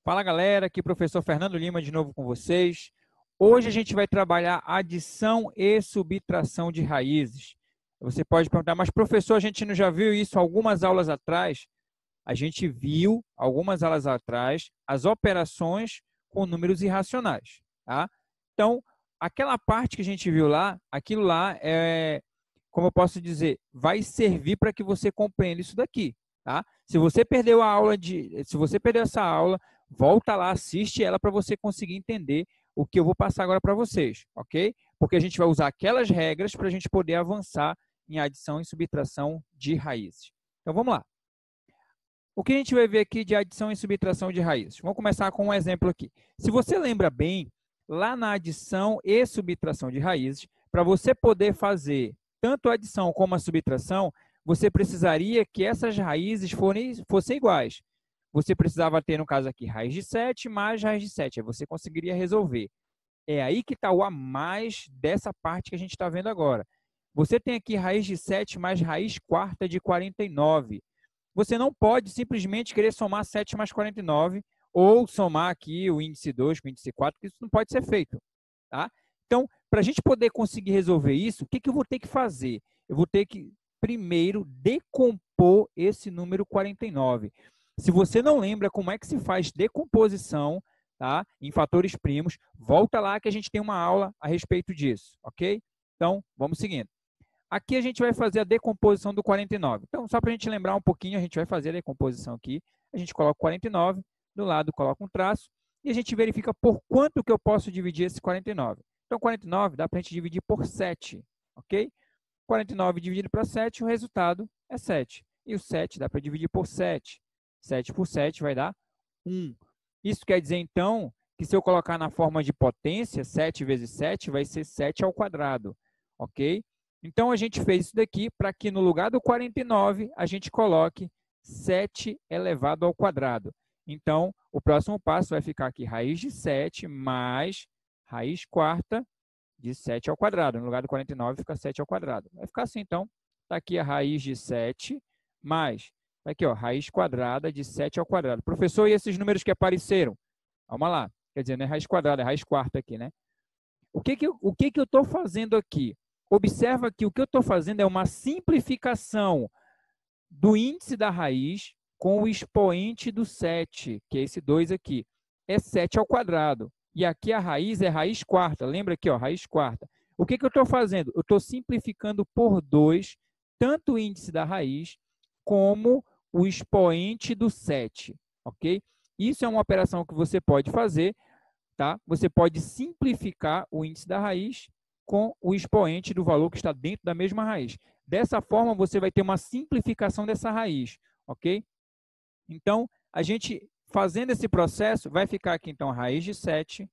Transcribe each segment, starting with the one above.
Fala galera, aqui professor Fernando Lima de novo com vocês. Hoje a gente vai trabalhar adição e subtração de raízes. Você pode perguntar, mas professor, a gente não já viu isso algumas aulas atrás? A gente viu algumas aulas atrás as operações com números irracionais, tá? Então, aquela parte que a gente viu lá, aquilo lá como eu posso dizer, vai servir para que você compreenda isso daqui, tá? Se você perdeu essa aula, volta lá, assiste ela para você conseguir entender o que eu vou passar agora para vocês, ok? Porque a gente vai usar aquelas regras para a gente poder avançar em adição e subtração de raízes. Então, vamos lá. O que a gente vai ver aqui de adição e subtração de raízes? Vamos começar com um exemplo aqui. Se você lembra bem, lá na adição e subtração de raízes, para você poder fazer tanto a adição como a subtração, você precisaria que essas raízes fossem iguais. Você precisava ter, no caso aqui, raiz de 7 mais raiz de 7. Aí você conseguiria resolver. É aí que está o a mais dessa parte que a gente está vendo agora. Você tem aqui raiz de 7 mais raiz quarta de 49. Você não pode simplesmente querer somar 7 mais 49 ou somar aqui o índice 2 com o índice 4, que isso não pode ser feito. Tá? Então, para a gente poder conseguir resolver isso, o que eu vou ter que fazer? Eu vou ter que, primeiro, decompor esse número 49. Se você não lembra como é que se faz decomposição, tá, em fatores primos, volta lá que a gente tem uma aula a respeito disso, ok? Então, vamos seguindo. Aqui a gente vai fazer a decomposição do 49. Então, só para a gente lembrar um pouquinho, a gente vai fazer a decomposição aqui. A gente coloca o 49, do lado coloca um traço, e a gente verifica por quanto que eu posso dividir esse 49. Então, 49 dá para a gente dividir por 7, ok? 49 dividido para 7, o resultado é 7. E o 7 dá para dividir por 7. 7 por 7 vai dar 1. Isso quer dizer, então, que se eu colocar na forma de potência, 7 vezes 7 vai ser 7 ao quadrado, ok? Então, a gente fez isso daqui para que no lugar do 49, a gente coloque 7 elevado ao quadrado. Então, o próximo passo vai ficar aqui raiz de 7 mais raiz quarta de 7 ao quadrado. No lugar do 49, fica 7 ao quadrado. Vai ficar assim, então. Está aqui a raiz de 7 mais, tá aqui, ó, raiz quadrada de 7 ao quadrado. Professor, e esses números que apareceram? Vamos lá. Quer dizer, não é raiz quadrada, é raiz quarta aqui, né? O que eu estou fazendo aqui? Observa que o que eu estou fazendo é uma simplificação do índice da raiz com o expoente do 7, que é esse 2 aqui. É 7 ao quadrado. E aqui a raiz é raiz quarta. Lembra aqui, ó, raiz quarta. O que eu estou fazendo? Eu estou simplificando por 2, tanto o índice da raiz como o expoente do 7. Ok? Isso é uma operação que você pode fazer. Tá? Você pode simplificar o índice da raiz com o expoente do valor que está dentro da mesma raiz. Dessa forma, você vai ter uma simplificação dessa raiz, ok? Então, a gente, fazendo esse processo, vai ficar aqui, então, raiz de 7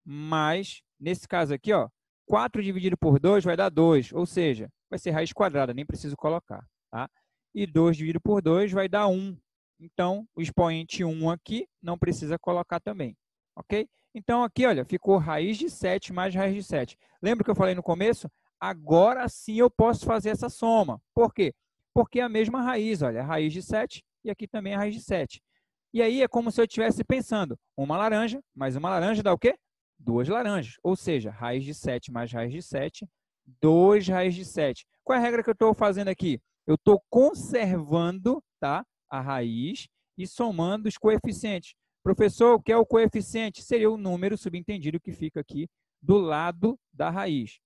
mais, nesse caso aqui, ó, 4 dividido por 2 vai dar 2, ou seja, vai ser raiz quadrada, nem preciso colocar, tá? E 2 dividido por 2 vai dar 1. Então, o expoente 1 aqui não precisa colocar também. Ok? Então, aqui, olha, ficou raiz de 7 mais raiz de 7. Lembra que eu falei no começo? Agora sim eu posso fazer essa soma. Por quê? Porque é a mesma raiz, olha, a raiz de 7 e aqui também a raiz de 7. E aí é como se eu estivesse pensando, uma laranja, mais uma laranja dá o quê? 2 laranjas. Ou seja, raiz de 7 mais raiz de 7, 2 raiz de 7. Qual é a regra que eu estou fazendo aqui? Eu estou conservando, tá, a raiz e somando os coeficientes. Professor, o que é o coeficiente? Seria o número subentendido que fica aqui do lado da raiz.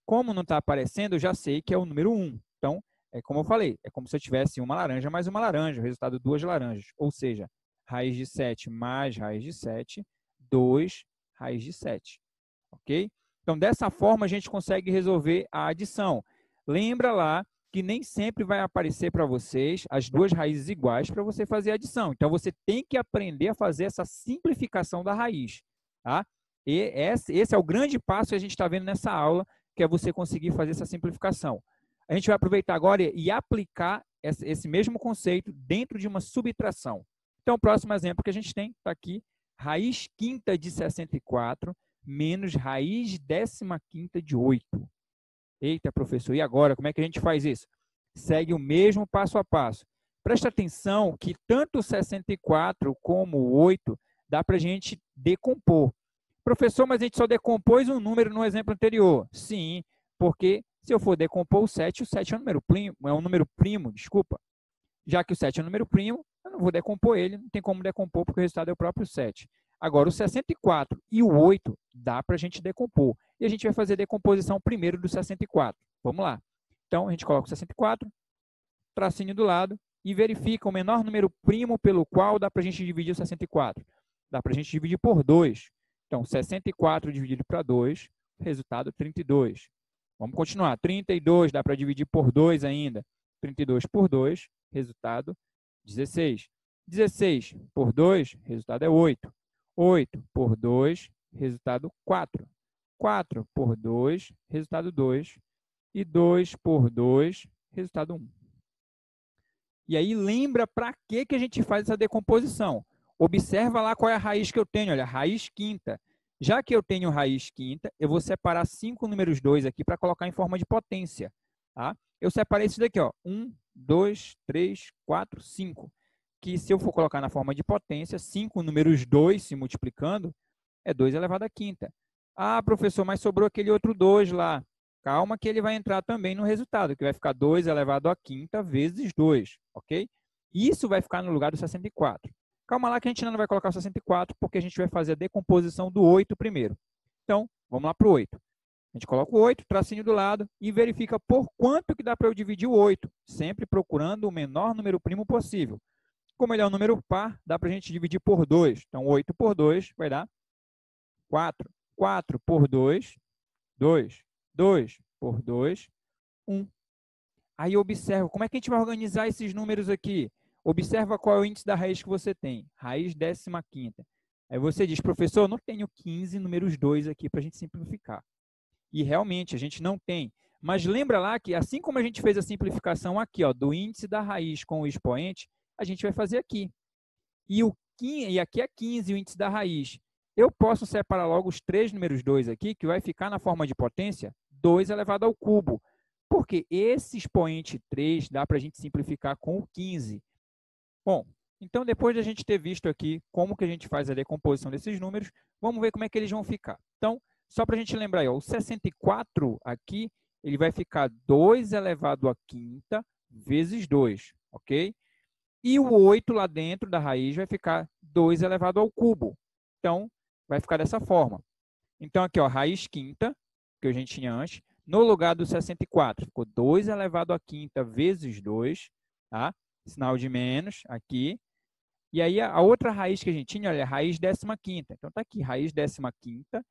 Como não está aparecendo, eu já sei que é o número 1. Então, é como eu falei, é como se eu tivesse uma laranja mais uma laranja, o resultado 2 laranjas. Ou seja, raiz de 7 mais raiz de 7, 2 raiz de 7. Ok? Então, dessa forma, a gente consegue resolver a adição. Lembra lá que nem sempre vai aparecer para vocês as duas raízes iguais para você fazer a adição. Então, você tem que aprender a fazer essa simplificação da raiz. Tá? E esse é o grande passo que a gente está vendo nessa aula, que é você conseguir fazer essa simplificação. A gente vai aproveitar agora e aplicar esse mesmo conceito dentro de uma subtração. Então, o próximo exemplo que a gente tem está aqui, raiz quinta de 64 menos raiz 15ª de 8. Eita, professor, e agora? Como é que a gente faz isso? Segue o mesmo passo a passo. Presta atenção que tanto o 64 como o 8 dá para a gente decompor. Professor, mas a gente só decompôs um número no exemplo anterior. Sim, porque se eu for decompor o 7 é um número primo, desculpa. Já que o 7 é um número primo, eu não vou decompor ele, não tem como decompor, porque o resultado é o próprio 7. Agora, o 64 e o 8 dá para a gente decompor. E a gente vai fazer a decomposição primeiro do 64. Vamos lá. Então, a gente coloca o 64, tracinho do lado, e verifica o menor número primo pelo qual dá para a gente dividir o 64. Dá para a gente dividir por 2. Então, 64 dividido para 2, resultado 32. Vamos continuar. 32 dá para dividir por 2 ainda. 32 por 2, resultado 16. 16 por 2, resultado é 8. 8 por 2, resultado 4. 4 por 2, resultado 2. E 2 por 2, resultado 1. E aí, lembra para que a gente faz essa decomposição. Observa lá qual é a raiz que eu tenho. Olha, raiz quinta. Já que eu tenho raiz quinta, eu vou separar 5 números 2 aqui para colocar em forma de potência. Tá? Eu separei isso daqui, ó, 1, 2, 3, 4, 5. Que se eu for colocar na forma de potência, 5 números 2 se multiplicando, é 2 elevado à quinta. Ah, professor, mas sobrou aquele outro 2 lá. Calma que ele vai entrar também no resultado, que vai ficar 2 elevado à quinta vezes 2, ok? Isso vai ficar no lugar do 64. Calma lá que a gente não vai colocar o 64, porque a gente vai fazer a decomposição do 8 primeiro. Então, vamos lá para o 8. A gente coloca o 8, tracinho do lado, e verifica por quanto que dá para eu dividir o 8, sempre procurando o menor número primo possível. Como ele é um número par, dá para a gente dividir por 2. Então, 8 por 2 vai dar 4. 4 por 2, 2. 2 por 2, 1. Aí observa, como é que a gente vai organizar esses números aqui? Observa qual é o índice da raiz que você tem. Raiz 15ª. Aí você diz, professor, eu não tenho 15 números 2 aqui para a gente simplificar. E realmente, a gente não tem. Mas lembra lá que, assim como a gente fez a simplificação aqui, ó, do índice da raiz com o expoente, a gente vai fazer aqui. E aqui é 15, o índice da raiz. Eu posso separar logo os 3 números 2 aqui, que vai ficar na forma de potência 2 elevado ao cubo. Porque esse expoente 3 dá para a gente simplificar com o 15. Bom, então depois de a gente ter visto aqui como que a gente faz a decomposição desses números, vamos ver como é que eles vão ficar. Então, só para a gente lembrar aí, ó, o 64 aqui, ele vai ficar 2 elevado à quinta vezes 2, ok? E o 8 lá dentro da raiz vai ficar 2 elevado ao cubo. Então, vai ficar dessa forma. Então, aqui, ó, raiz quinta, que a gente tinha antes, no lugar do 64, ficou 2 elevado à quinta vezes 2, tá? Sinal de menos aqui. E aí, a outra raiz que a gente tinha, olha, é raiz 15ª. Então, está aqui, raiz 15ª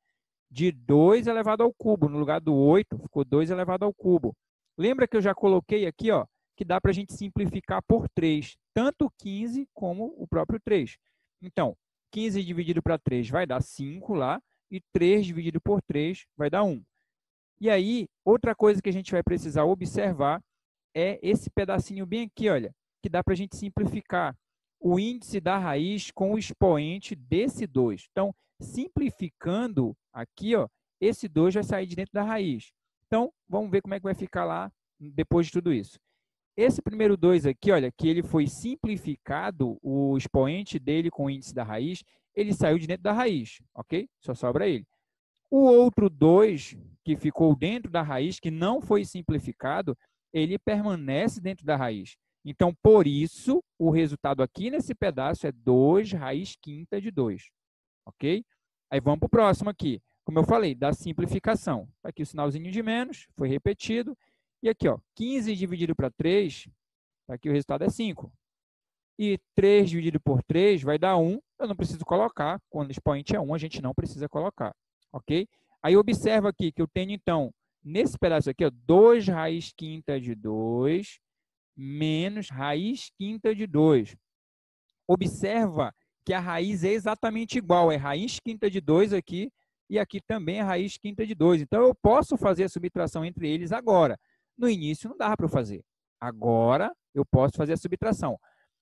de 2 elevado ao cubo. No lugar do 8, ficou 2 elevado ao cubo. Lembra que eu já coloquei aqui, ó, que dá para a gente simplificar por 3, tanto o 15 como o próprio 3. Então, 15 dividido para 3 vai dar 5 lá, e 3 dividido por 3 vai dar 1. E aí, outra coisa que a gente vai precisar observar é esse pedacinho bem aqui, olha, que dá para a gente simplificar o índice da raiz com o expoente desse 2. Então, simplificando aqui, ó, esse 2 vai sair de dentro da raiz. Então, vamos ver como é que vai ficar lá depois de tudo isso. Esse primeiro 2 aqui, olha, que ele foi simplificado, o expoente dele com o índice da raiz, ele saiu de dentro da raiz, ok? Só sobra ele. O outro 2, que ficou dentro da raiz, que não foi simplificado, ele permanece dentro da raiz. Então, por isso, o resultado aqui nesse pedaço é 2 raiz quinta de 2, ok? Aí vamos para o próximo aqui. Como eu falei, da simplificação. Aqui o sinalzinho de menos, foi repetido. E aqui, ó, 15 dividido para 3, aqui o resultado é 5. E 3 dividido por 3 vai dar 1. Eu não preciso colocar. Quando o expoente é 1, a gente não precisa colocar. Ok? Aí observa aqui que eu tenho, então, nesse pedaço aqui, ó, 2 raiz quinta de 2 menos raiz quinta de 2. Observa que a raiz é exatamente igual. É raiz quinta de 2 aqui e aqui também é raiz quinta de 2. Então, eu posso fazer a subtração entre eles agora. No início não dava para eu fazer. Agora eu posso fazer a subtração.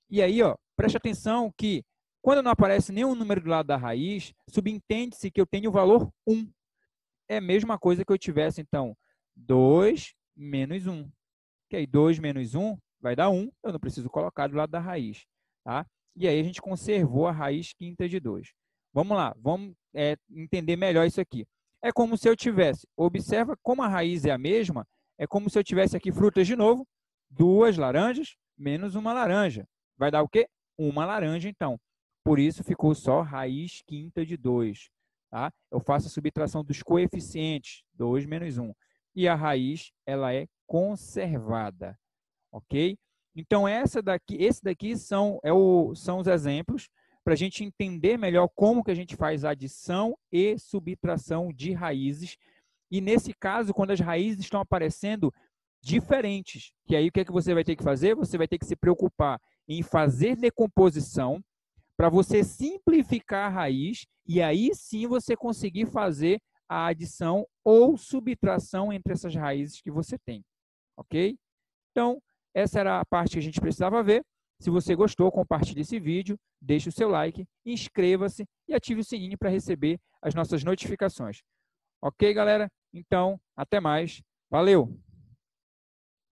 E aí, ó, preste atenção que quando não aparece nenhum número do lado da raiz, subentende-se que eu tenho o valor 1. É a mesma coisa que eu tivesse, então, 2 menos 1. Que aí 2 menos 1 vai dar 1, eu não preciso colocar do lado da raiz. Tá? E aí a gente conservou a raiz quinta de 2. Vamos lá, vamos entender melhor isso aqui. É como se eu tivesse, observa como a raiz é a mesma, é como se eu tivesse aqui frutas de novo, 2 laranjas menos uma laranja. Vai dar o quê? Uma laranja, então. Por isso ficou só raiz quinta de 2. Tá? Eu faço a subtração dos coeficientes, 2 menos 1. E a raiz, ela é conservada. Ok? Então, esse daqui são os exemplos para a gente entender melhor como que a gente faz adição e subtração de raízes. E nesse caso, quando as raízes estão aparecendo diferentes, que aí o que é que você vai ter que fazer? Você vai ter que se preocupar em fazer decomposição para você simplificar a raiz e aí sim você conseguir fazer a adição ou subtração entre essas raízes que você tem. Ok? Então, essa era a parte que a gente precisava ver. Se você gostou, compartilhe esse vídeo, deixe o seu like, inscreva-se e ative o sininho para receber as nossas notificações. Ok, galera? Então, até mais. Valeu!